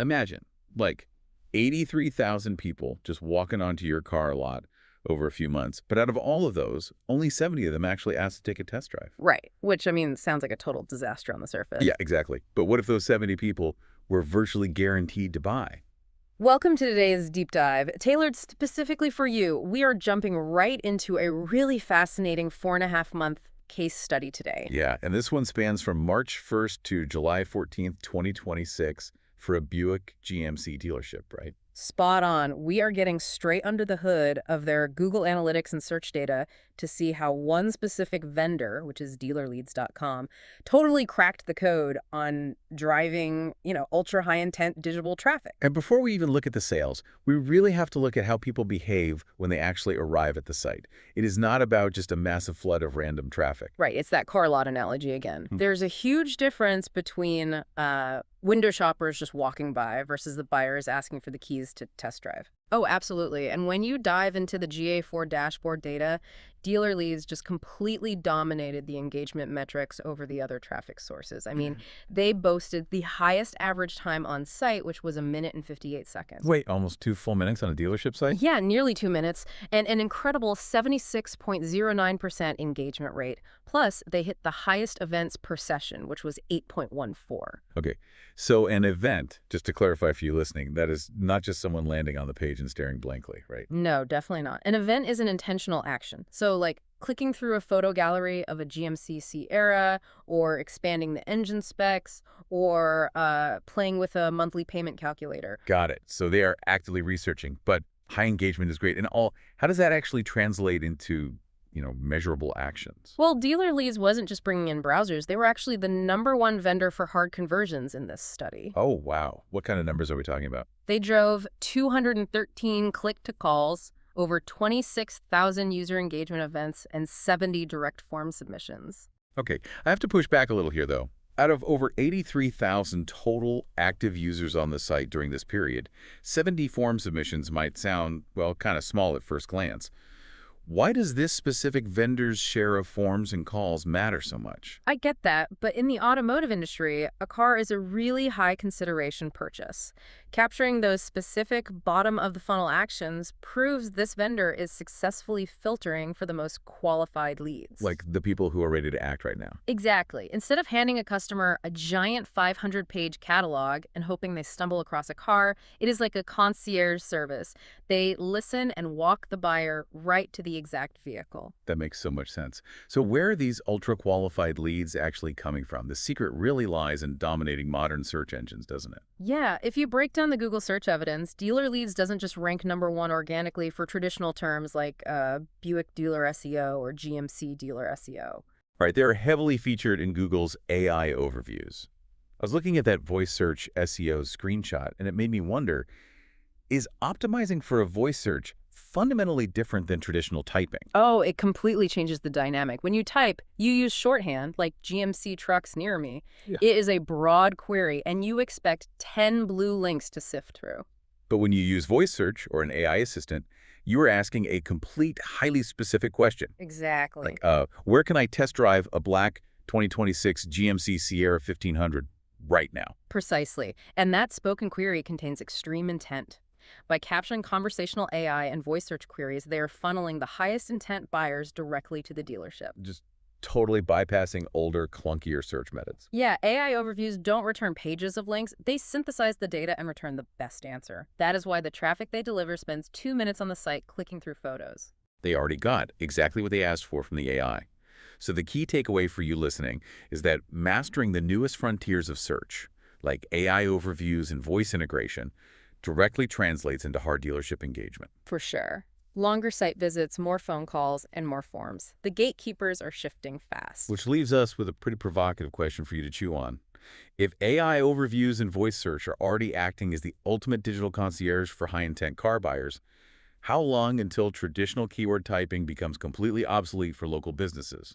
Imagine, like, 83,000 people just walking onto your car lot over a few months. But out of all of those, only 70 of them actually asked to take a test drive. Right, which, I mean, sounds like a total disaster on the surface. Yeah, exactly. But what if those 70 people were virtually guaranteed to buy? Welcome to today's deep dive, tailored specifically for you. We are jumping right into a really fascinating 4.5-month case study today. Yeah, and this one spans from March 1st to July 14th, 2026 for a Buick GMC dealership, right? Spot on. We are getting straight under the hood of their Google Analytics and search data to see how one specific vendor, which is dealerleads.com, totally cracked the code on driving, ultra high intent digital traffic. And before we even look at the sales, we really have to look at how people behave when they actually arrive at the site. It is not about just a massive flood of random traffic. Right, it's that car lot analogy again. There's a huge difference between window shoppers just walking by versus the buyers asking for the keys to test drive. Oh, absolutely. And when you dive into the GA4 dashboard data, dealer leads just completely dominated the engagement metrics over the other traffic sources. I mean, they boasted the highest average time on site, which was 1 minute and 58 seconds. Wait, almost 2 full minutes on a dealership site? Yeah, nearly 2 minutes, and an incredible 76.09% engagement rate. Plus, they hit the highest events per session, which was 8.14. Okay, so an event, just to clarify for you listening, that is not just someone landing on the page and staring blankly, right? No, definitely not. An event is an intentional action. So, like clicking through a photo gallery of a GMC Sierra, or expanding the engine specs, or playing with a monthly payment calculator. Got it. So they are actively researching, but high engagement is great. And how does that actually translate into, measurable actions? Well, Dealer Leads wasn't just bringing in browsers. They were actually the #1 vendor for hard conversions in this study. Oh, wow. What kind of numbers are we talking about? They drove 213 click-to-calls, over 26,000 user engagement events, and 70 direct form submissions. Okay, I have to push back a little here, though. Out of over 83,000 total active users on the site during this period, 70 form submissions might sound, well, kind of small at first glance. Why does this specific vendor's share of forms and calls matter so much? I get that, but in the automotive industry, a car is a really high consideration purchase. Capturing those specific bottom-of-the-funnel actions proves this vendor is successfully filtering for the most qualified leads. Like the people who are ready to act right now. Exactly. Instead of handing a customer a giant 500-page catalog and hoping they stumble across a car, it is like a concierge service. They listen and walk the buyer right to the exact vehicle. That makes so much sense. So where are these ultra-qualified leads actually coming from? The secret really lies in dominating modern search engines, doesn't it? Yeah, if you break down the Google search evidence, Dealer Leads doesn't just rank #1 organically for traditional terms like Buick dealer SEO or GMC dealer SEO. All right, they're heavily featured in Google's AI overviews. I was looking at that voice search SEO screenshot, and it made me wonder, is optimizing for a voice search fundamentally different than traditional typing? Oh, it completely changes the dynamic. When you type, you use shorthand, like GMC trucks near me. Yeah. It is a broad query, and you expect 10 blue links to sift through. But when you use voice search or an AI assistant, you are asking a complete, highly specific question. Exactly. Like, where can I test drive a black 2026 GMC Sierra 1500 right now? Precisely. And that spoken query contains extreme intent. By capturing conversational AI and voice search queries, they are funneling the highest intent buyers directly to the dealership. Just totally bypassing older, clunkier search methods. Yeah, AI overviews don't return pages of links. They synthesize the data and return the best answer. That is why the traffic they deliver spends 2 minutes on the site clicking through photos. They already got exactly what they asked for from the AI. So the key takeaway for you listening is that mastering the newest frontiers of search, like AI overviews and voice integration, directly translates into hard dealership engagement. For sure. Longer site visits, more phone calls, and more forms. The gatekeepers are shifting fast. Which leaves us with a pretty provocative question for you to chew on. If AI overviews and voice search are already acting as the ultimate digital concierge for high-intent car buyers, how long until traditional keyword typing becomes completely obsolete for local businesses?